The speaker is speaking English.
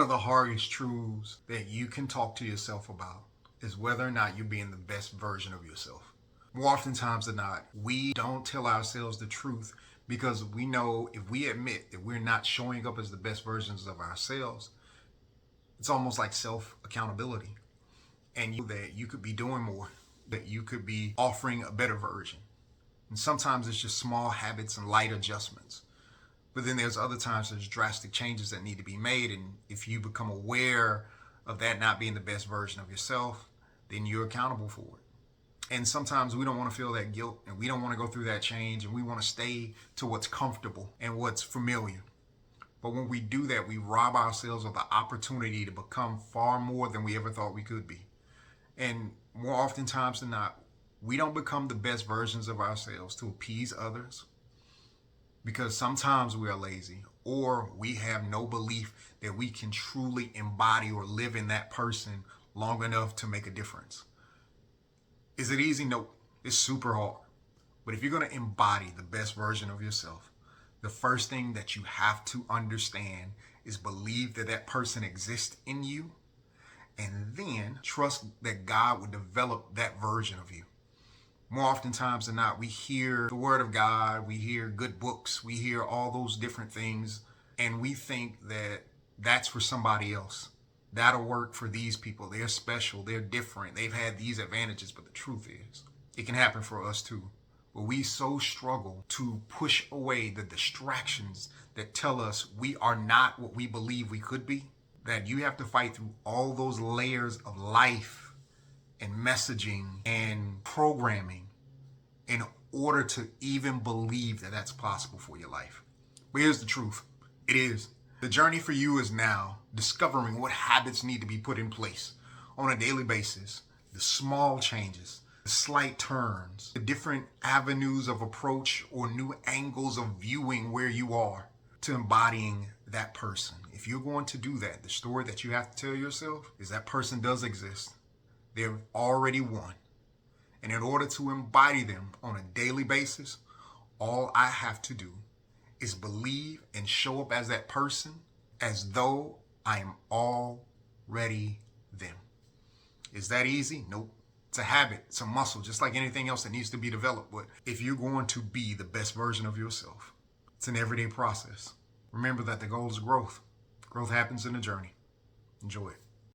One of the hardest truths that you can talk to yourself about is whether or not you're being the best version of yourself. More oftentimes than not, we don't tell ourselves the truth because we know if we admit that we're not showing up as the best versions of ourselves, it's almost like self accountability. And that you could be doing more, that you could be offering a better version. And sometimes it's just small habits and light adjustments. But then there's other times there's drastic changes that need to be made. And if you become aware of that not being the best version of yourself, then you're accountable for it. And sometimes we don't want to feel that guilt and we don't want to go through that change and we want to stay to what's comfortable and what's familiar. But when we do that, we rob ourselves of the opportunity to become far more than we ever thought we could be. And more oftentimes than not, we don't become the best versions of ourselves to appease others because sometimes we are lazy or we have no belief that we can truly embody or live in that person long enough to make a difference. Is it easy? No, it's super hard. But if you're going to embody the best version of yourself, the first thing that you have to understand is believe that that person exists in you, and then trust that God will develop that version of you. More oftentimes than not, we hear the word of God, we hear good books, we hear all those different things, and we think that that's for somebody else. That'll work for these people. They're special, they're different, they've had these advantages. But the truth is, it can happen for us too. But we so struggle to push away the distractions that tell us we are not what we believe we could be, that you have to fight through all those layers of life and messaging and programming in order to even believe that that's possible for your life. But here's the truth. It is. The journey for you is now discovering what habits need to be put in place on a daily basis, the small changes, the slight turns, the different avenues of approach or new angles of viewing where you are to embodying that person. If you're going to do that, the story that you have to tell yourself is that person does exist. They've already won. And in order to embody them on a daily basis, all I have to do is believe and show up as that person as though I am already them. Is that easy? Nope. It's a habit. It's a muscle, just like anything else that needs to be developed. But if you're going to be the best version of yourself, it's an everyday process. Remember that the goal is growth. Growth happens in the journey. Enjoy it.